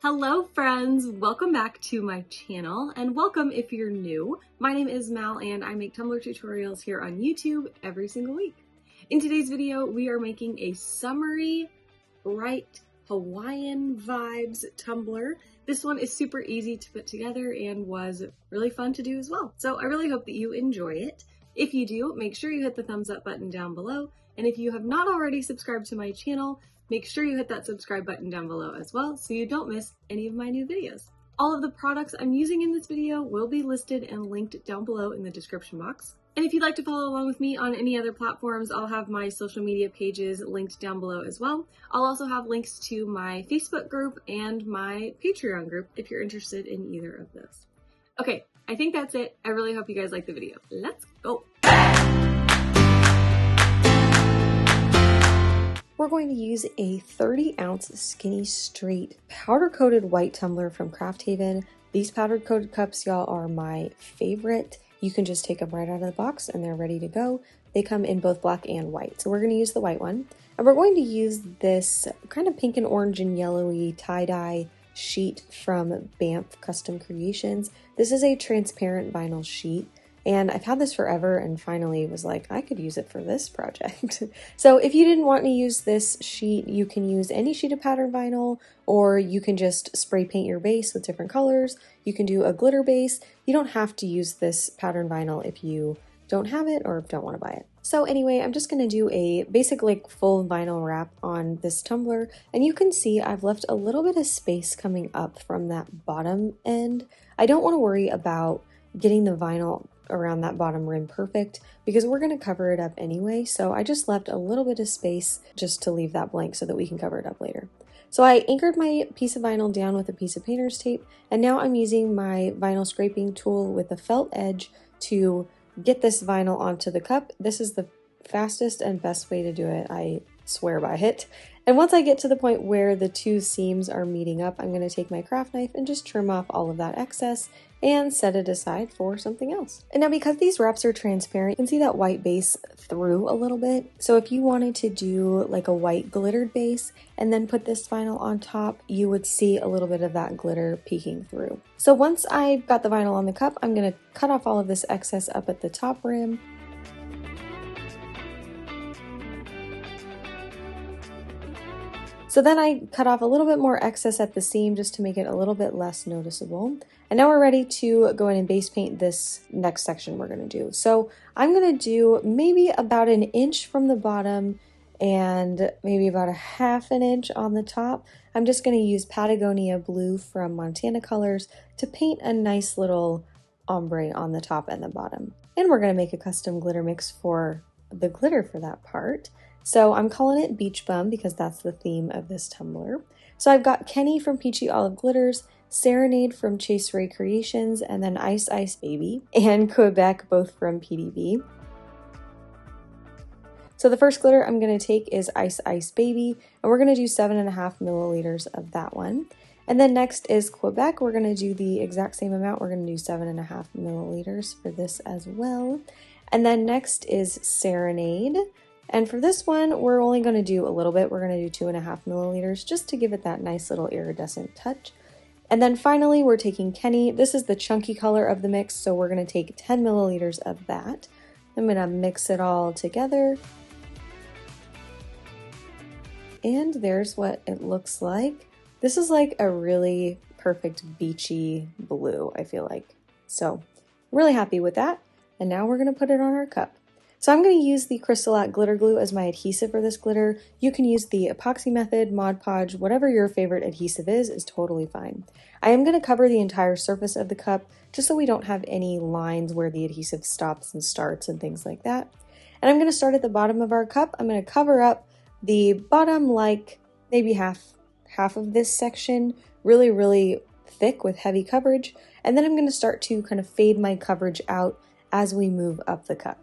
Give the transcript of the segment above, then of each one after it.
Hello friends, welcome back to my channel and welcome if you're new. My name is Mal and I make Tumbler tutorials here on YouTube every single week. In today's video, we are making a summery, bright Hawaiian vibes tumbler. This one is super easy to put together and was really fun to do as well. So I really hope that you enjoy it. If you do, make sure you hit the thumbs up button down below. And if you have not already subscribed to my channel, make sure you hit that subscribe button down below as well so you don't miss any of my new videos. All of the products I'm using in this video will be listed and linked down below in the description box. And if you'd like to follow along with me on any other platforms, I'll have my social media pages linked down below as well. I'll also have links to my Facebook group and my Patreon group if you're interested in either of those. Okay, I think that's it. I really hope you guys like the video. Let's go. We're going to use a 30-ounce skinny straight powder-coated white tumbler from Craft Haven. These powder-coated cups, y'all, are my favorite. You can just take them right out of the box and they're ready to go. They come in both black and white. So we're going to use the white one. And we're going to use this kind of pink and orange and yellowy tie-dye sheet from Banff Custom Creations. This is a transparent vinyl sheet. And I've had this forever and finally was like, I could use it for this project. So if you didn't want to use this sheet, you can use any sheet of pattern vinyl, or you can just spray paint your base with different colors. You can do a glitter base. You don't have to use this pattern vinyl if you don't have it or don't want to buy it. So anyway, I'm just going to do a basic like full vinyl wrap on this tumbler. And you can see I've left a little bit of space coming up from that bottom end. I don't want to worry about getting the vinyl around that bottom rim perfect because we're going to cover it up anyway. So I just left a little bit of space just to leave that blank so that we can cover it up later. So I anchored my piece of vinyl down with a piece of painter's tape, and now I'm using my vinyl scraping tool with a felt edge to get this vinyl onto the cup. This is the fastest and best way to do it. I swear by it. And once I get to the point where the two seams are meeting up, I'm going to take my craft knife and just trim off all of that excess and set it aside for something else. And now because these wraps are transparent, you can see that white base through a little bit. So if you wanted to do like a white glittered base and then put this vinyl on top, you would see a little bit of that glitter peeking through. So once I've got the vinyl on the cup, I'm going to cut off all of this excess up at the top rim. So then I cut off a little bit more excess at the seam just to make it a little bit less noticeable. And now we're ready to go in and base paint this next section we're going to do. So I'm going to do maybe about an inch from the bottom and maybe about a half an inch on the top. I'm just going to use Patagonia blue from Montana Colors to paint a nice little ombre on the top and the bottom. And we're going to make a custom glitter mix for the glitter for that part. So I'm calling it Beach Bum because that's the theme of this tumbler. So I've got Kenny from Peachy Olive Glitters, Serenade from Rae Creations, and then Ice Ice Baby and Quebec, both from PDB. So the first glitter I'm going to take is Ice Ice Baby, and we're going to do 7.5 milliliters of that one. And then next is Quebec. We're going to do the exact same amount. We're going to do 7.5 milliliters for this as well. And then next is Serenade. And for this one, we're only going to do a little bit. We're going to do 2.5 milliliters just to give it that nice little iridescent touch. And then finally, we're taking Kenny. This is the chunky color of the mix, so we're going to take 10 milliliters of that. I'm going to mix it all together. And there's what it looks like. This is like a really perfect beachy blue, I feel like. So I'm really happy with that. And now we're going to put it on our cup. So I'm going to use the Crystallat glitter glue as my adhesive for this glitter. You can use the epoxy method, Mod Podge, whatever your favorite adhesive is totally fine. I am going to cover the entire surface of the cup just so we don't have any lines where the adhesive stops and starts and things like that. And I'm going to start at the bottom of our cup. I'm going to cover up the bottom, like maybe half of this section, really thick with heavy coverage. And then I'm going to start to kind of fade my coverage out as we move up the cup.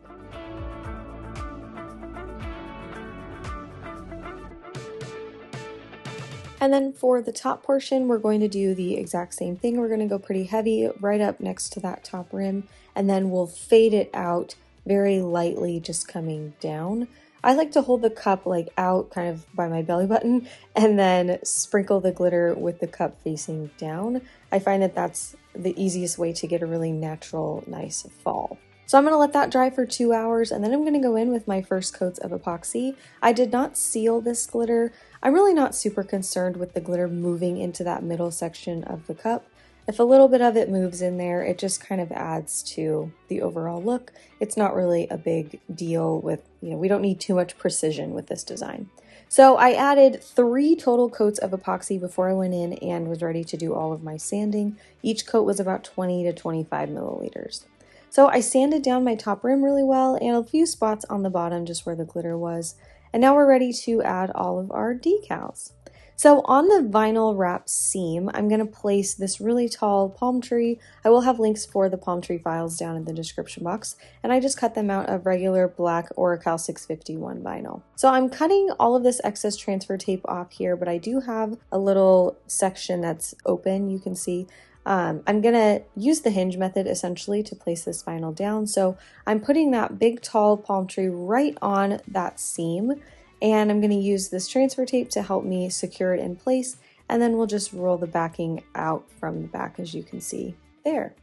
And then for the top portion, we're going to do the exact same thing. We're going to go pretty heavy right up next to that top rim, and then we'll fade it out very lightly, just coming down. I like to hold the cup like out kind of by my belly button and then sprinkle the glitter with the cup facing down. I find that that's the easiest way to get a really natural, nice fall. So I'm going to let that dry for 2 hours, and then I'm going to go in with my first coats of epoxy. I did not seal this glitter. I'm really not super concerned with the glitter moving into that middle section of the cup. If a little bit of it moves in there, it just kind of adds to the overall look. It's not really a big deal with, we don't need too much precision with this design. So I added 3 total coats of epoxy before I went in and was ready to do all of my sanding. Each coat was about 20 to 25 milliliters. So I sanded down my top rim really well and a few spots on the bottom just where the glitter was. And now we're ready to add all of our decals. So on the vinyl wrap seam, I'm going to place this really tall palm tree. I will have links for the palm tree files down in the description box, and I just cut them out of regular black Oracal 651 vinyl. So I'm cutting all of this excess transfer tape off here, but I do have a little section that's open, you can see. I'm going to use the hinge method essentially to place this vinyl down. So I'm putting that big tall palm tree right on that seam, and I'm going to use this transfer tape to help me secure it in place, and then we'll just roll the backing out from the back, as you can see there.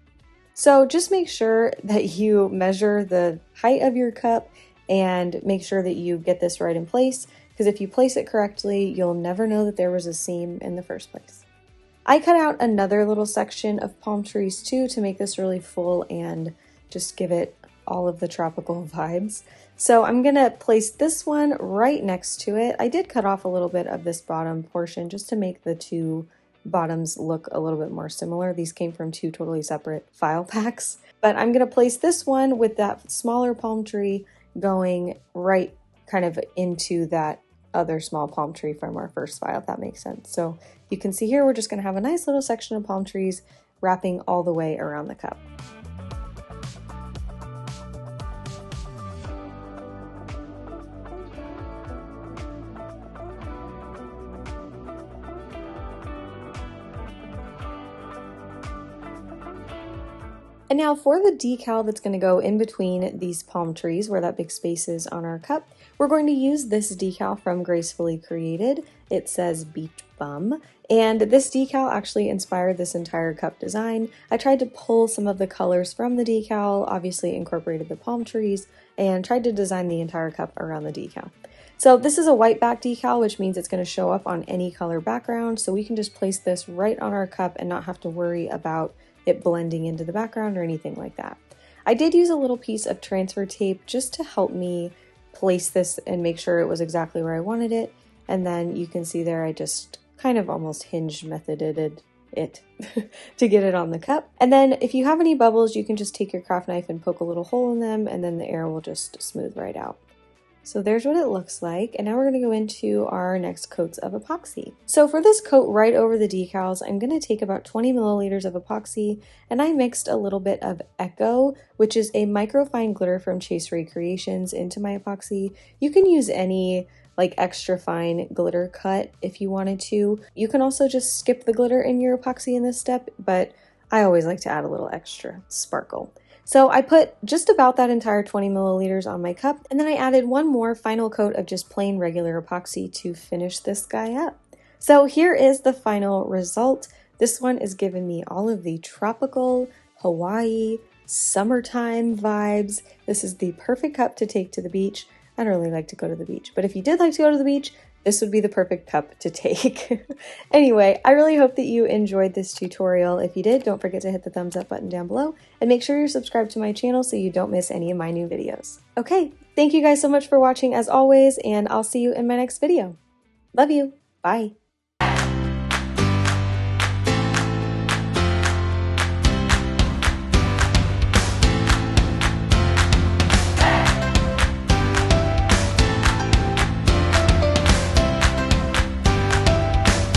So just make sure that you measure the height of your cup and make sure that you get this right in place, because if you place it correctly, you'll never know that there was a seam in the first place. I cut out another little section of palm trees too to make this really full and just give it all of the tropical vibes. So I'm gonna place this one right next to it. I did cut off a little bit of this bottom portion just to make the 2 bottoms look a little bit more similar. These came from 2 totally separate file packs. But I'm gonna place this one with that smaller palm tree going right kind of into that other small palm tree from our first file, if that makes sense. So you can see here, we're just gonna have a nice little section of palm trees wrapping all the way around the cup. And now for the decal that's going to go in between these palm trees where that big space is on our cup, we're going to use this decal from Gracefully Created. It says Beach Bum, and this decal actually inspired this entire cup design. I tried to pull some of the colors from the decal, obviously incorporated the palm trees, and tried to design the entire cup around the decal. So this is a white back decal, which means it's going to show up on any color background, so we can just place this right on our cup and not have to worry about it blending into the background or anything like that. I did use a little piece of transfer tape just to help me place this and make sure it was exactly where I wanted it. And then you can see there, I just kind of almost hinge methoded it to get it on the cup. And then if you have any bubbles, you can just take your craft knife and poke a little hole in them, and then the air will just smooth right out. So there's what it looks like, and now we're going to go into our next coats of epoxy. So for this coat right over the decals, I'm going to take about 20 milliliters of epoxy, and I mixed a little bit of Echo, which is a microfine glitter from Rae Creations, into my epoxy. You can use any like extra fine glitter cut if you wanted to. You can also just skip the glitter in your epoxy in this step, but I always like to add a little extra sparkle. So I put just about that entire 20 milliliters on my cup, and then I added one more final coat of just plain regular epoxy to finish this guy up. So here is the final result. This one is giving me all of the tropical, Hawaii, summertime vibes. This is the perfect cup to take to the beach. I don't really like to go to the beach, but if you did like to go to the beach, this would be the perfect cup to take. Anyway, I really hope that you enjoyed this tutorial. If you did, don't forget to hit the thumbs up button down below and make sure you're subscribed to my channel so you don't miss any of my new videos. Okay, thank you guys so much for watching as always, and I'll see you in my next video. Love you. Bye.